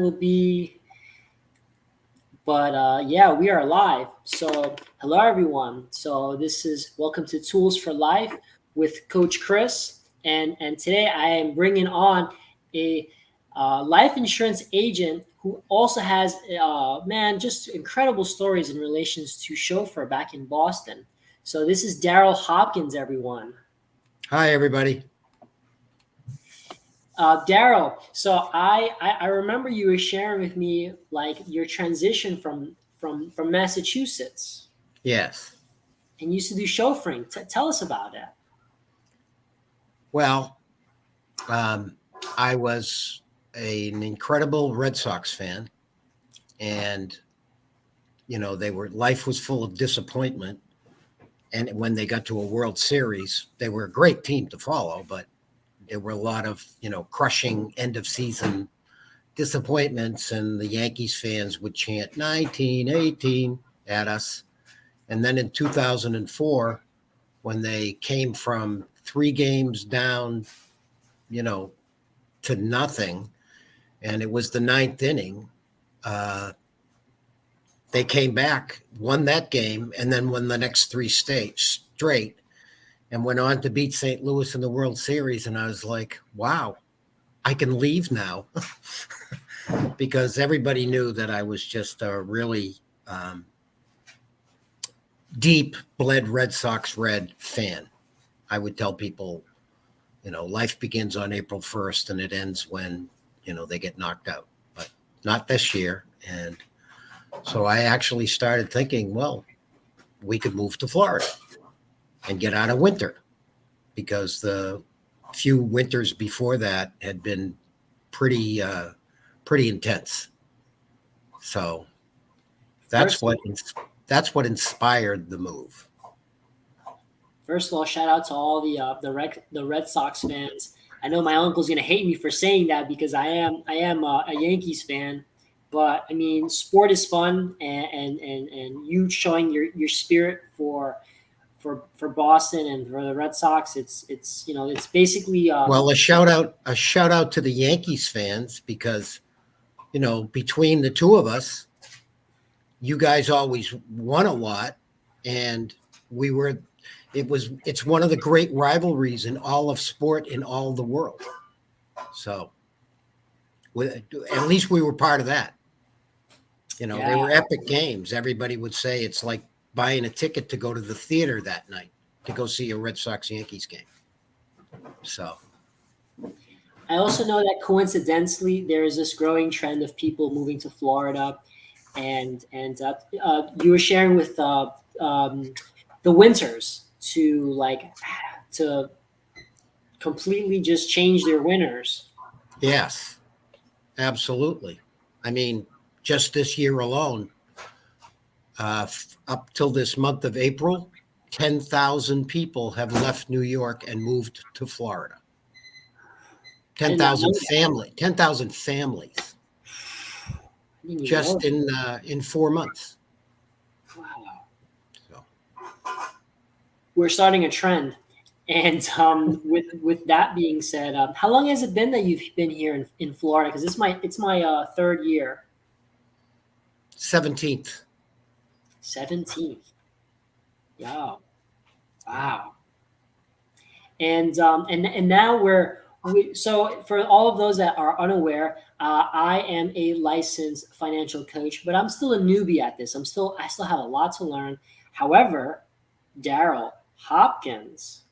will be. But yeah, we are live. So hello everyone. So this is welcome to Tools for Life with Coach Chris, and today I am bringing on a life insurance agent who also has man just incredible stories in relations to chauffeur back in Boston. So this is Darryl Hopkins, everyone. Hi, everybody. Darryl, so I remember you were sharing with me like your transition from Massachusetts Yes. and you used to do chauffeuring. Tell us about that. Well, I was an incredible Red Sox fan, and life was full of disappointment. And when they got to a World Series, they were a great team to follow, but there were a lot of crushing end of season disappointments, and the Yankees fans would chant 1918 at us. And then in 2004, when they came from 3 games down, to nothing, and it was the ninth inning, they came back, won that game, and then won the next three straight, and went on to beat St. Louis in the World Series. And I was like, wow, I can leave now. Because everybody knew that I was just a really deep bled Red Sox Red fan. I would tell people, life begins on April 1st and it ends when, they get knocked out, but not this year. And so I actually started thinking, well, we could move to Florida and get out of winter, because the few winters before that had been pretty intense. So that's what inspired the move. First of all, shout out to all the Red Sox fans. I know my uncle's gonna hate me for saying that because I am a Yankees fan, but I mean, sport is fun, and you showing your spirit for Boston and for the Red Sox. It's basically well, a shout out to the Yankees fans, because between the two of us, you guys always won a lot, and it's one of the great rivalries in all of sport in all the world. So at least we were part of that. They were epic games. Everybody would say it's like buying a ticket to go to the theater that night to go see a Red Sox Yankees game. So I also know that coincidentally there is this growing trend of people moving to Florida, and you were sharing with the winters to completely just change their winters. yes, absolutely. I mean, just this year alone, up till this month of April, 10,000 people have left New York and moved to Florida. 10,000 families just in 4 months. Wow. So We're starting a trend. And with that being said, how long has it been that you've been here in Florida? Because it's my third year. 17th. 17th. Yeah. Wow. And now so for all of those that are unaware, I am a licensed financial coach, but I'm still a newbie at this. I still have a lot to learn. However, Darryl Hopkins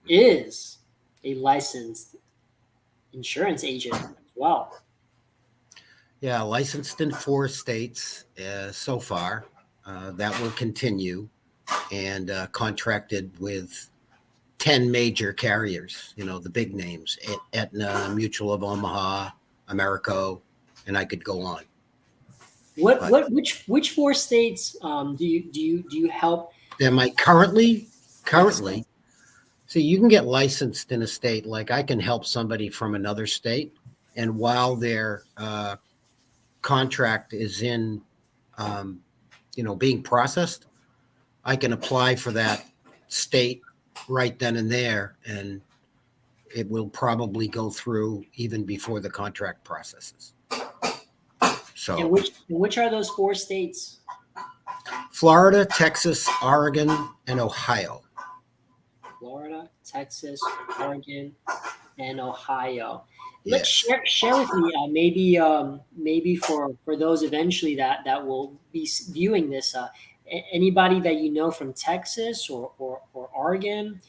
is a licensed insurance agent as well. Yeah, licensed in 4 states so far. That will continue, and contracted with 10 major carriers, the big names: Aetna, Mutual of Omaha, Americo, and I could go on. Which 4 states do you help? Am I currently? See, you can get licensed in a state. Like, I can help somebody from another state, and while their contract is in, being processed, I can apply for that state right then and there, and it will probably go through even before the contract processes. So which are those 4 states? Florida, Texas, Oregon, and Ohio. Florida, Texas, Oregon, and Ohio. Let's Yes. share with me, maybe for those eventually that will be viewing this. Anybody that you know from Texas or Oregon?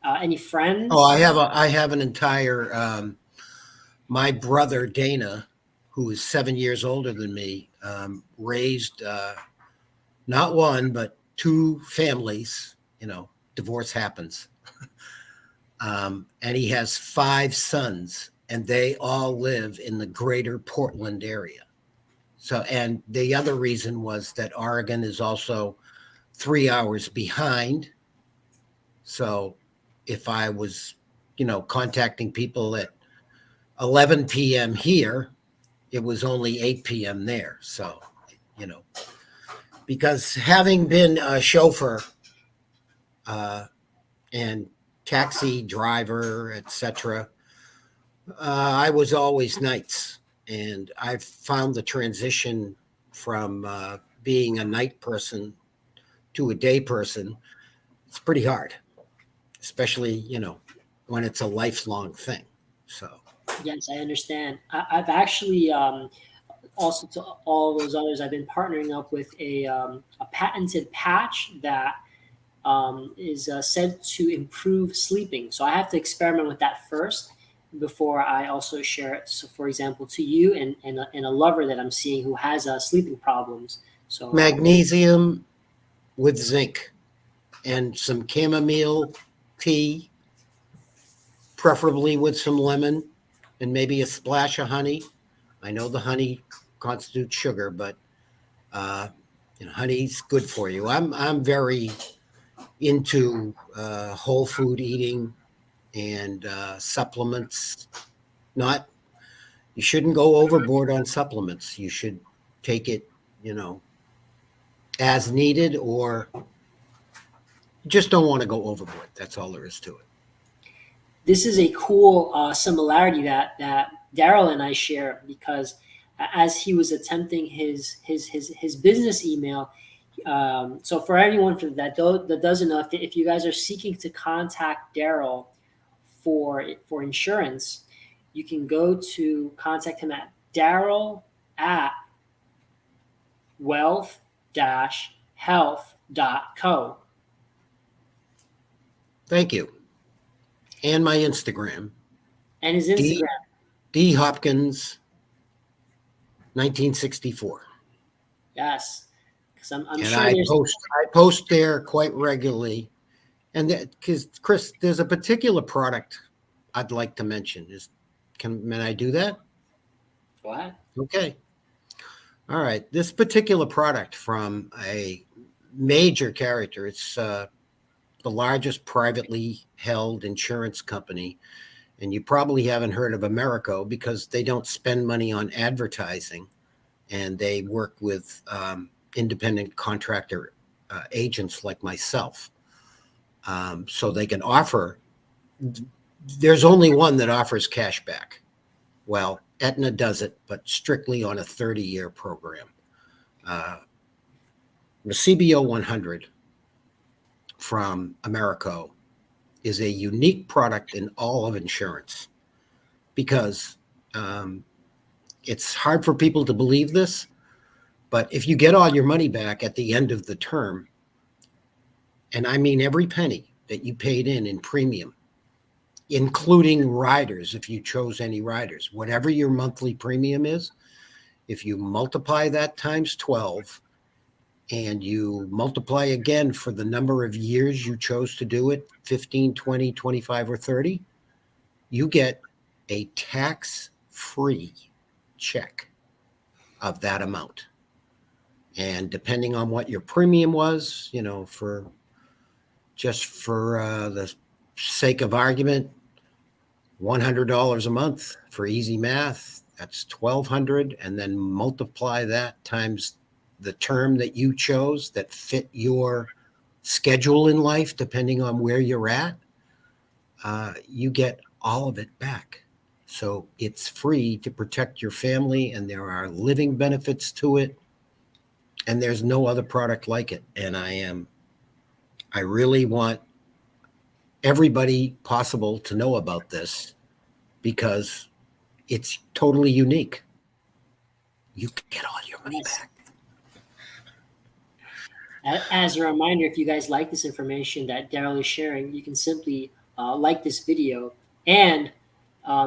Any Oh, friends? I have an entire my brother Dana, who is 7 years older than me, raised not one but two families. Divorce happens, and he has 5 sons, and they all live in the greater Portland area. So, and the other reason was that Oregon is also 3 hours behind. So, if I was, contacting people at 11 p.m. here, it was only 8 p.m. there. So, you know, because having been a chauffeur and taxi driver, etc., I was always nights, and I've found the transition from being a night person to a day person. It's pretty hard, especially when it's a lifelong thing. So Yes, I understand. I've actually also to all those others. I've been partnering up with a patented patch that is said to improve sleeping. So I have to experiment with that first before I also share it. So, for example, to you and a lover that I'm seeing who has sleeping problems. So magnesium with zinc and some chamomile tea, preferably with some lemon and maybe a splash of honey. I know the honey constitutes sugar, but honey's good for you. I'm very into whole food eating and supplements. Not You shouldn't go overboard on supplements. You should take it, you know, as needed, or you just don't want to go overboard. That's all there is to it. this is a cool similarity that Darryl and I share because as he was attempting his business email. So for anyone that doesn't know, if you guys are seeking to contact Darryl for insurance, you can go to contact him at Darryl at wealth-health.co. Thank you. And my Instagram, And his D Instagram. D Hopkins 1964. Yes, because I'm And sure there's. I post there quite regularly. And because Chris, there's a particular product I'd like to mention. Can I do that? Go ahead. Okay. All right. This particular product from a major character. It's the largest privately held insurance company. And you probably haven't heard of Americo because they don't spend money on advertising, and they work with independent contractor agents like myself. So they can offer, there's only one that offers cash back. Well, Aetna does it, but strictly on a 30-year program. The CBO 100 from Americo is a unique product in all of insurance because it's hard for people to believe this, but if you get all your money back at the end of the term, and I mean every penny that you paid in premium, including riders, if you chose any riders, whatever your monthly premium is, if you multiply that times 12 and you multiply again for the number of years you chose to do it, 15, 20, 25, or 30, you get a tax-free check of that amount. And depending on what your premium was, for the sake of argument, $100 a month for easy math, that's $1,200, and then multiply that times the term that you chose that fit your schedule in life, depending on where you're at, you get all of it back. So it's free to protect your family, and there are living benefits to it. And there's no other product like it. And I really want everybody possible to know about this because it's totally unique. You can get all your money Yes. back. As a reminder, if you guys like this information that Darryl is sharing, you can simply like this video. And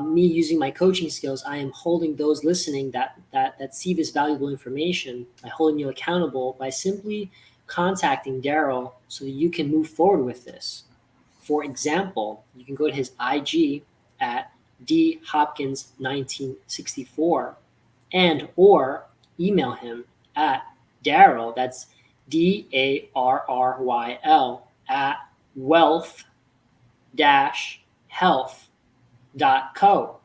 me using my coaching skills, I am holding those listening that see this valuable information by holding you accountable by simply contacting Darryl so that you can move forward with this. For example, you can go to his IG at dhopkins1964 and or email him at Darryl, that's Darryl at wealth-health.co.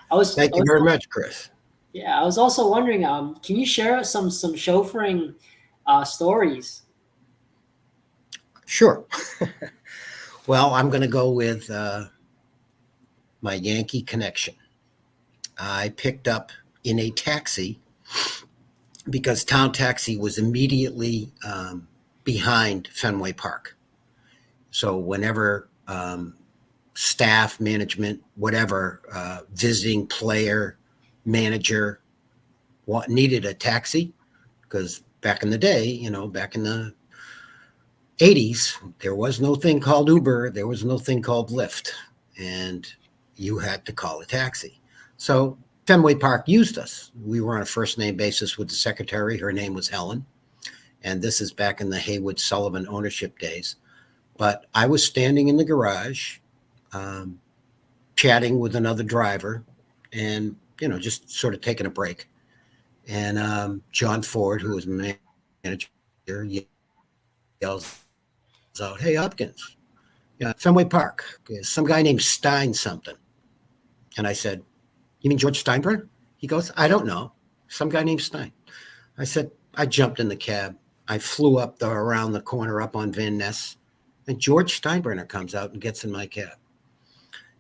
Thank I you was very much, Chris. yeah, I was also wondering, can you share some chauffeuring stories? Sure. Well, I'm going to go with my Yankee connection. I picked up in a taxi because Town Taxi was immediately behind Fenway Park. So whenever staff, management, whatever, visiting player, manager needed a taxi, because back in the day, back in the 80s, there was no thing called Uber, there was no thing called Lyft, and you had to call a taxi. So Fenway Park used us. We were on a first name basis with the secretary. Her name was Helen. And this is back in the Haywood Sullivan ownership days. But I was standing in the garage, um, chatting with another driver and, just sort of taking a break. And John Ford, who was manager, yells out, "Hey, Hopkins, Fenway Park, some guy named Stein something." And I said, "You mean George Steinbrenner?" He goes, "I don't know. Some guy named Stein." I said, I jumped in the cab. I flew around the corner up on Van Ness, and George Steinbrenner comes out and gets in my cab.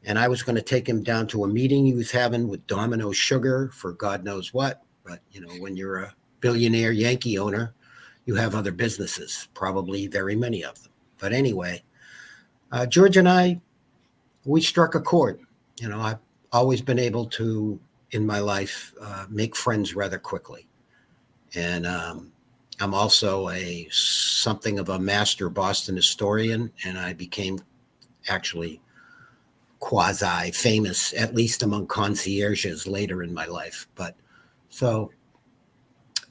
And I was going to take him down to a meeting he was having with Domino Sugar for God knows what. But, when you're a billionaire Yankee owner, you have other businesses, probably very many of them. But anyway, George and I, we struck a chord. I've always been able to, in my life, make friends rather quickly. And I'm also something of a master Boston historian, and I became actually quasi famous, at least among concierges later in my life. But so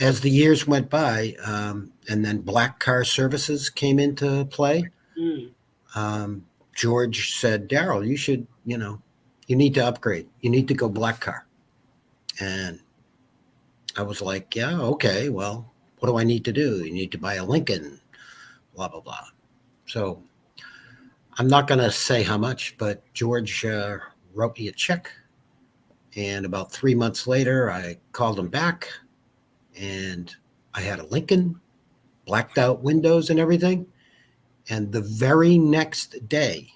as the years went by, and then black car services came into play, Mm. George said, "Darryl, you need to upgrade. You need to go black car." And I was like, "Yeah, okay, well, what do I need to do? You need to buy a Lincoln, blah, blah, blah." So I'm not going to say how much, but George wrote me a check. And about 3 months later, I called him back and I had a Lincoln, blacked out windows and everything. And the very next day,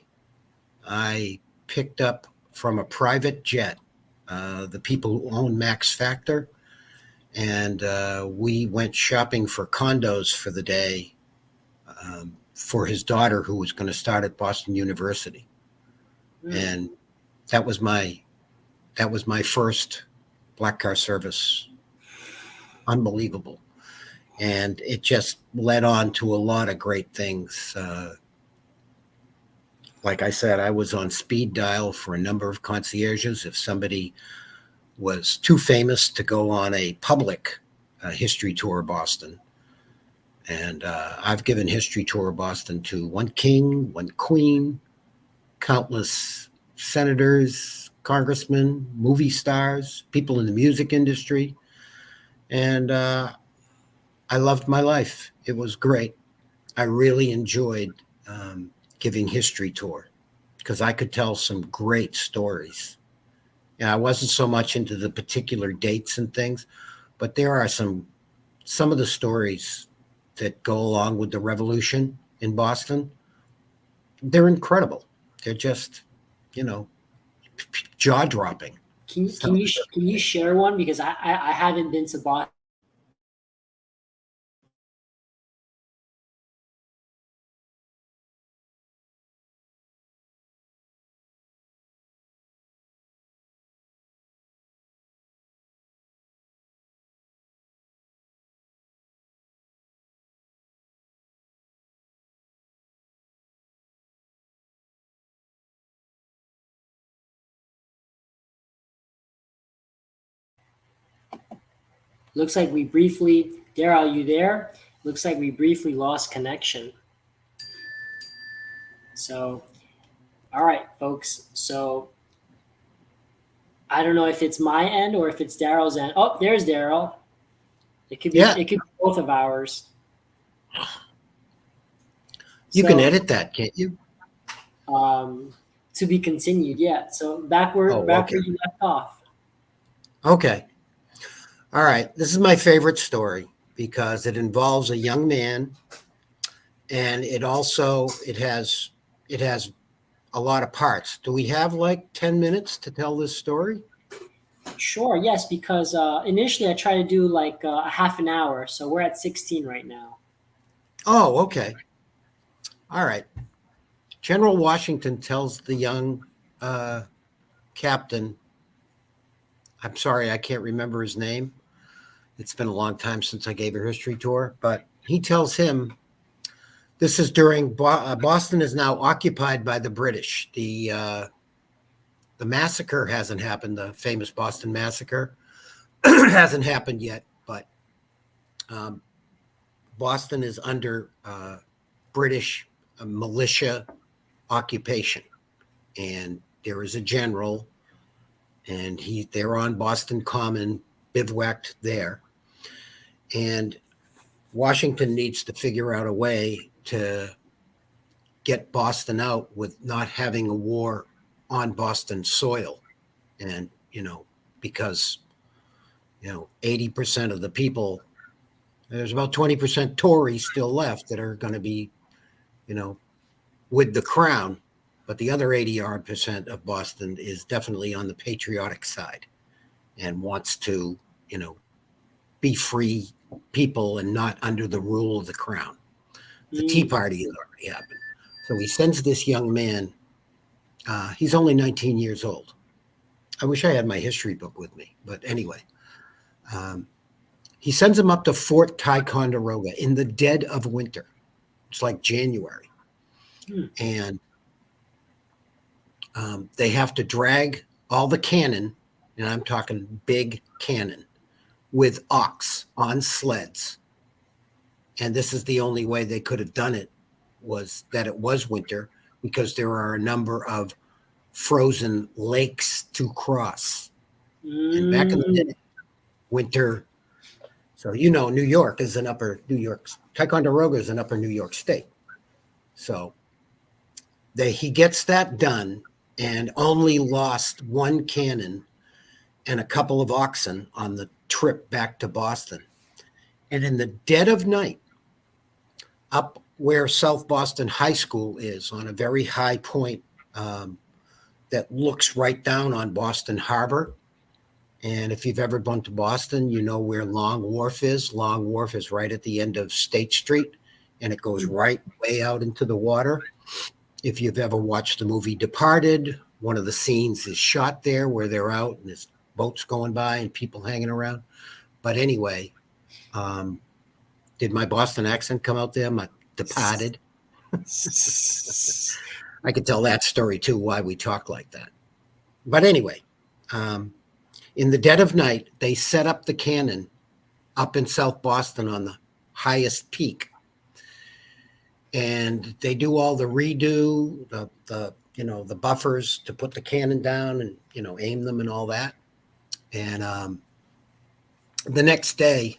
I picked up from a private jet the people who own Max Factor. And we went shopping for condos for the day for his daughter who was going to start at Boston University. Mm. And that was my first black car service. Unbelievable. And it just led on to a lot of great things. Like I said, I was on speed dial for a number of concierges. If somebody was too famous to go on a public history tour of Boston, and I've given history tour of Boston to one king, one queen, countless senators, congressmen, movie stars, people in the music industry. And I loved my life. It was great. I really enjoyed giving history tour because I could tell some great stories. I wasn't so much into the particular dates and things, but there are some of the stories that go along with the revolution in Boston. They're incredible. They're just you know, jaw dropping. Can you share one, because I haven't been to Boston. Looks like we briefly, Darryl, you there? Looks like we briefly lost connection. So, all right, folks. So I don't know if it's my end or if it's Darryl's end. Oh, there's Darryl. Yeah, It could be both of ours. you can So edit that, can't you? um, to be continued, yeah. So Oh, back okay. where you left off. Okay. All right. This is my favorite story because it involves a young man, and it has a lot of parts. Do we have like 10 minutes to tell this story? Sure, yes, because initially I tried to do like a half an hour, so we're at 16 right now. Oh, okay. All right. General Washington tells the young uh, captain, I'm sorry, I can't remember his name. It's been a long time since I gave a history tour, but he tells him this is during Boston is now occupied by the British. The massacre hasn't happened. The famous Boston massacre hasn't happened yet, but um, Boston is under British militia occupation, and there is a general, and they're on Boston Common, bivouacked there, and Washington needs to figure out a way to get Boston out with not having a war on Boston soil, and because 80% of the people, there's about 20% Tories still left that are going to be you know with the crown, but the other 80 odd percent of Boston is definitely on the patriotic side and wants to, you know, be free people and not under the rule of the crown. The Tea Mm, Party has already happened. So he sends this young man, he's only 19 years old. I wish I had my history book with me, but anyway, um, he sends him up to Fort Ticonderoga in the dead of winter. It's like January. mm, And they have to drag all the cannon, and I'm talking big cannon, with ox on sleds. And this is the only way they could have done it, was that it was winter, because there are a number of frozen lakes to cross. And back in the mm. day, winter. So New York is an upper New York. Ticonderoga is an upper New York state. So he gets that done and only lost one cannon and a couple of oxen on the trip back to Boston. And in the dead of night, up where South Boston High School is, on a very high point um, that looks right down on Boston Harbor. And if you've ever been to Boston, you know where Long Wharf is. Long Wharf is right at the end of State Street, and it goes right way out into the water. If you've ever watched the movie Departed, one of the scenes is shot there where they're out and there's boats going by and people hanging around. But anyway, um, did my Boston accent come out there? My Departed. I could tell that story too, why we talk like that. But anyway, um, in the dead of night, they set up the cannon up in South Boston on the highest peak, and they do all the redo, the buffers to put the cannon down and aim them and all that. And the next day,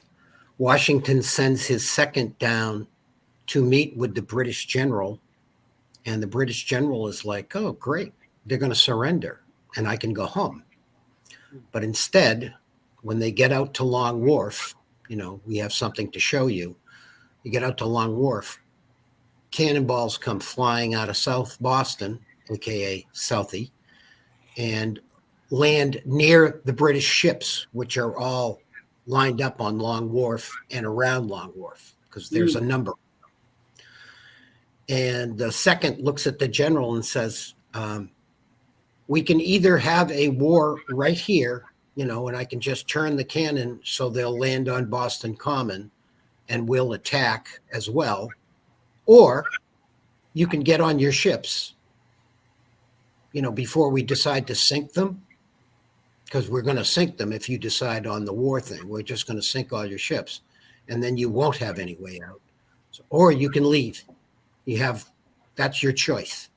Washington sends his second down to meet with the British general, and the British general is like, "Oh, great, they're going to surrender, and I can go home." But instead, when they get out to Long Wharf, we have something to show you. You get out to Long Wharf, cannonballs come flying out of South Boston, aka Southie, and land near the British ships, which are all lined up on Long Wharf and around Long Wharf, because there's a Mm. number. And the second looks at the general and says, we can either have a war right here, and I can just turn the cannon so they'll land on Boston Common and we'll attack as well, or you can get on your ships, before we decide to sink them, because we're going to sink them if you decide on the war thing. We're just going to sink all your ships, and then you won't have any way out. So, or you can leave. That's your choice.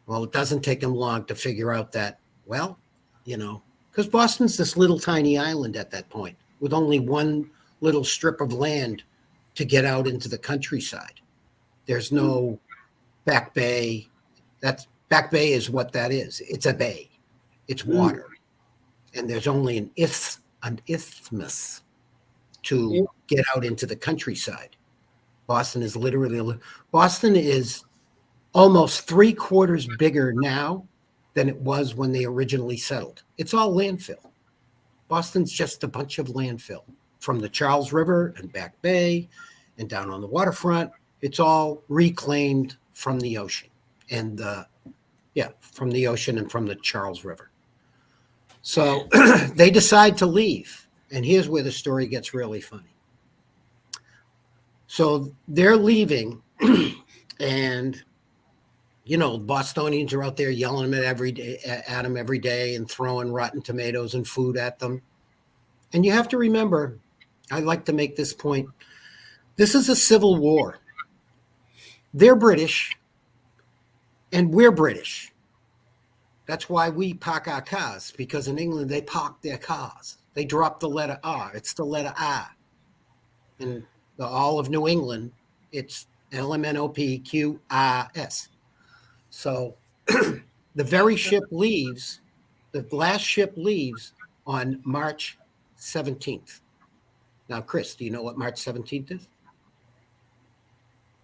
Well, it doesn't take them long to figure out that, because Boston's this little tiny island at that point with only one little strip of land to get out into the countryside. There's no back bay. Back bay is what that is. It's a bay. It's water. And there's only an isthmus to get out into the countryside. Boston is almost 3/4 bigger now than it was when they originally settled. It's all landfill. Boston's just a bunch of landfill from the Charles River and Back Bay and down on the waterfront. It's all reclaimed from the ocean and from the ocean and from the Charles River. So they decide to leave. And here's where the story gets really funny. So they're leaving, and Bostonians are out there yelling at them every day and throwing rotten tomatoes and food at them. And you have to remember, I like to make this point, this is a civil war. They're British, and we're British. That's why we park our cars, because in England they park their cars. They drop the letter R. It's the letter R. In all of New England, it's LMNOPQRS. So the last ship leaves on March 17th. Now, Chris, do you know what March 17th is?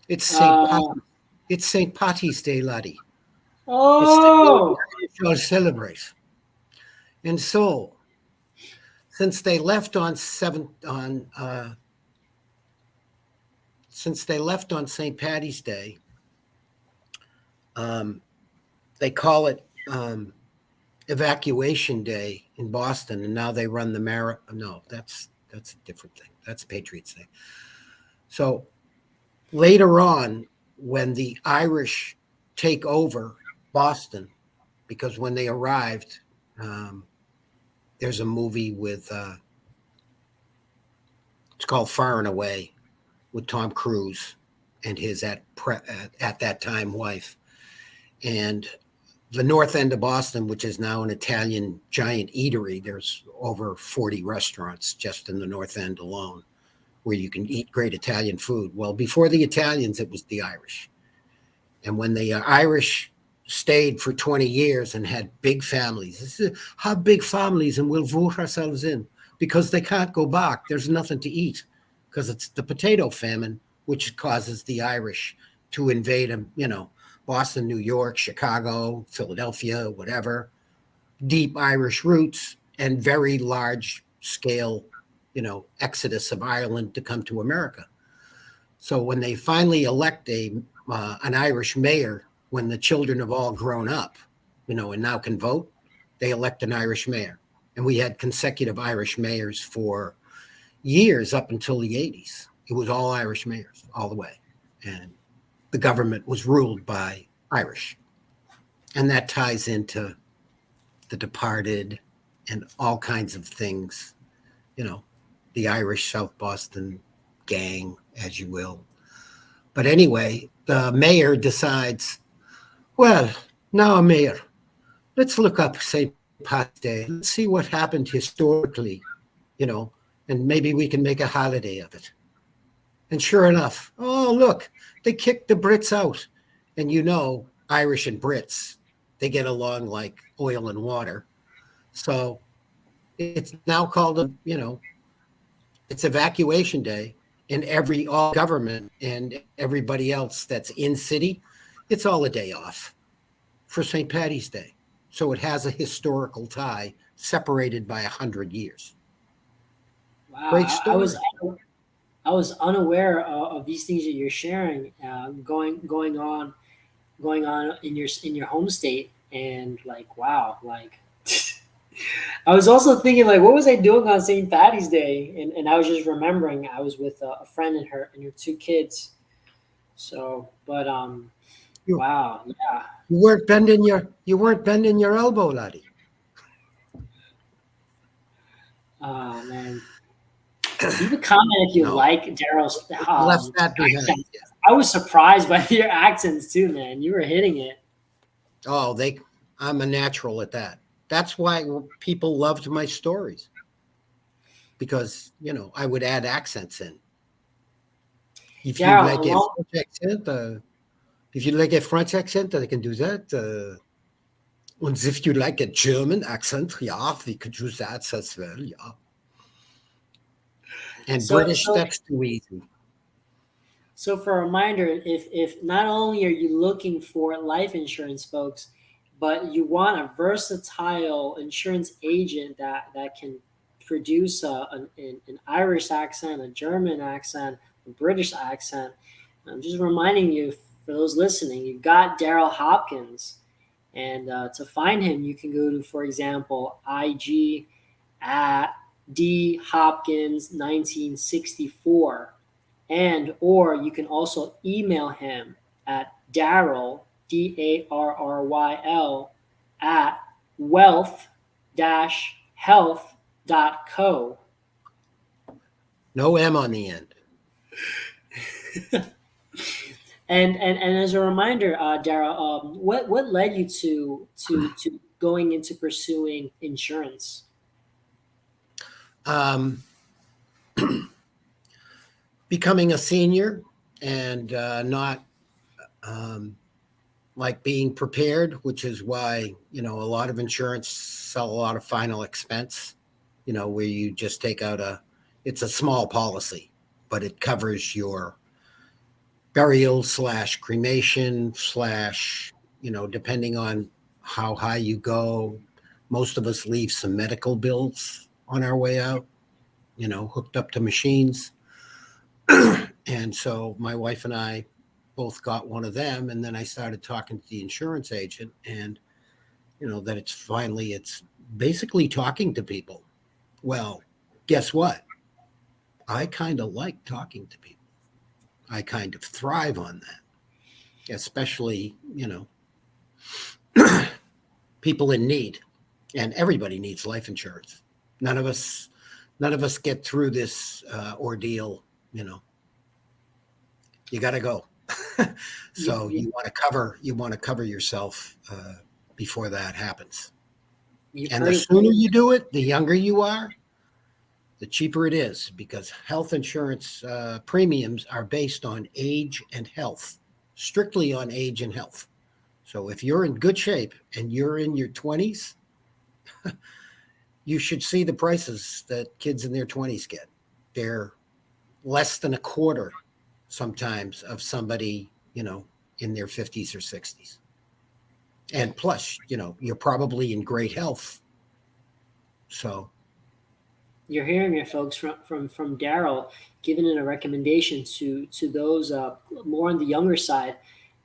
It's St. Patty's Day, laddie. Oh, It's the day to celebrate. And so, since they left on St. Patty's Day, they call it Evacuation Day in Boston, and now they run the marathon. No, that's a different thing. That's Patriots Day. So later on, when the Irish take over Boston, because when they arrived, there's a movie with it's called Far and Away, with Tom Cruise and his at that time wife. And the north end of Boston, which is now an Italian giant eatery, there's over 40 restaurants just in the north end alone where you can eat great Italian food. Well, before the Italians, it was the Irish. And when the Irish stayed for 20 years and had big families, have big families and we'll vote ourselves in, because they can't go back. There's nothing to eat, because it's the potato famine, which causes the Irish to invade them, Boston, New York, Chicago, Philadelphia, whatever, deep Irish roots and very large scale, exodus of Ireland to come to America. So when they finally elect an Irish mayor, when the children have all grown up, and now can vote, they elect an Irish mayor. And we had consecutive Irish mayors for years up until the 80s. It was all Irish mayors all the way. And the government was ruled by Irish. And that ties into The Departed and all kinds of things, the Irish South Boston gang, as you will. But anyway, the mayor decides, well, now, Mayor, let's look up St. Pat's Day. Let's see what happened historically, and maybe we can make a holiday of it. And sure enough, oh, look, they kicked the Brits out. And Irish and Brits, they get along like oil and water. So it's now called, it's Evacuation Day. And all government and everybody else that's in city, it's all a day off for St. Patty's Day. So it has a historical tie separated by 100 years. Great Wow, story. I was unaware of these things that you're sharing, going on in your home state, and like wow, like I was also thinking like, what was I doing on St. Patty's Day? And I was just remembering I was with a friend and her two kids. So, but You wow, yeah, you weren't bending your elbow, laddie. man. Leave a comment if you No, like Daryl's left that behind. accent. I was surprised by your accents too, man. You were hitting it. Oh, I'm a natural at that. That's why people loved my stories because, I would add accents in. If you Daryl, like a along French accent, I can do that. And if you like a German accent, yeah, we could use that as well, yeah. And so British, so that's too easy. So for a reminder, if not only are you looking for life insurance, folks, but you want a versatile insurance agent that can produce an Irish accent, a German accent, a British accent, I'm just reminding you for those listening, you've got Darryl Hopkins, and to find him, you can go to, for example, IG at D Hopkins 1964, and or you can also email him at Darryl, Darryl, at wealth-health.co. No M on the end. And as a reminder, Darryl, what led you to going into pursuing insurance? Um, Becoming a senior and not like being prepared, which is why, a lot of insurance sell a lot of final expense, where you just take out it's a small policy, but it covers your burial slash cremation slash, depending on how high you go. Most of us leave some medical bills on our way out, hooked up to machines. And so my wife and I both got one of them. And then I started talking to the insurance agent, and, that it's basically talking to people. Well, guess what? I kind of like talking to people. I kind of thrive on that, especially, people in need. And everybody needs life insurance. None of us, none of us get through this ordeal. You got to go. You, So you, you want to cover yourself before that happens. you've And the heard it. sooner you do it, the younger you are, the cheaper it is, because health insurance premiums are based on age and health, strictly on age and health. So if you're in good shape and you're in your 20s, you should see the prices that kids in their 20s get. They're less than a quarter sometimes of somebody, in their 50s or 60s. And plus, you're probably in great health. So, You're hearing it, folks, from Darryl, giving it a recommendation to those more on the younger side,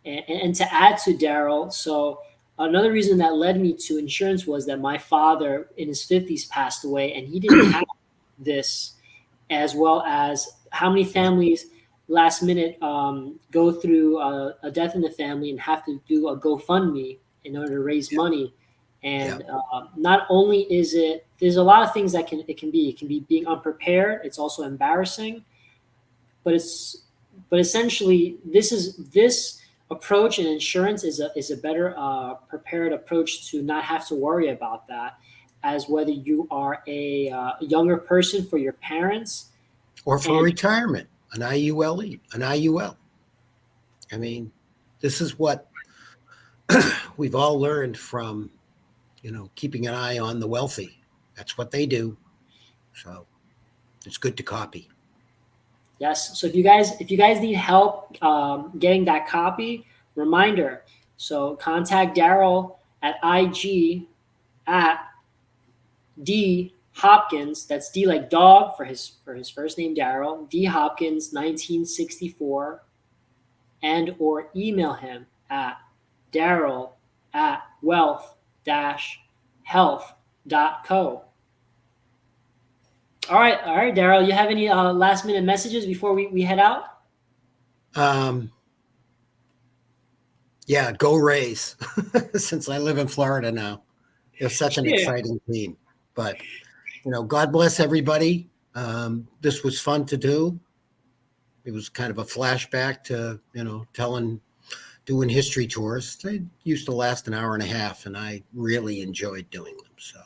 and to add to Darryl. So another reason that led me to insurance was that my father in his 50s passed away, and he didn't have this, as well as how many yeah, families last minute go through a death in the family and have to do a GoFundMe in order to raise yeah, money. yeah. And not only is there's a lot of things that it can be being unprepared. It's also embarrassing, but essentially this approach in insurance is a better prepared approach to not have to worry about that, as whether you are a younger person for your parents. Or for And retirement, an IULE, an IUL. I mean, this is what we've all learned from, keeping an eye on the wealthy. That's what they do. So it's good to copy. yes, so if you guys need help getting that copy, reminder, so contact Darryl at IG at D Hopkins. That's D like dog for his first name Darryl. D Hopkins 1964, and or email him at Darryl at wealth-health.co. All right, Darryl. You have any last minute messages before we head out? Um, yeah, go Rays. Since I live in Florida now, they're such an Yeah. exciting team. But God bless everybody. This was fun to do. It was kind of a flashback to doing history tours. They used to last an hour and a half, and I really enjoyed doing them. So,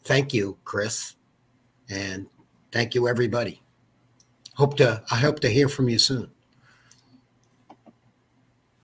thank you, Chris, and thank you, everybody. I hope to hear from you soon.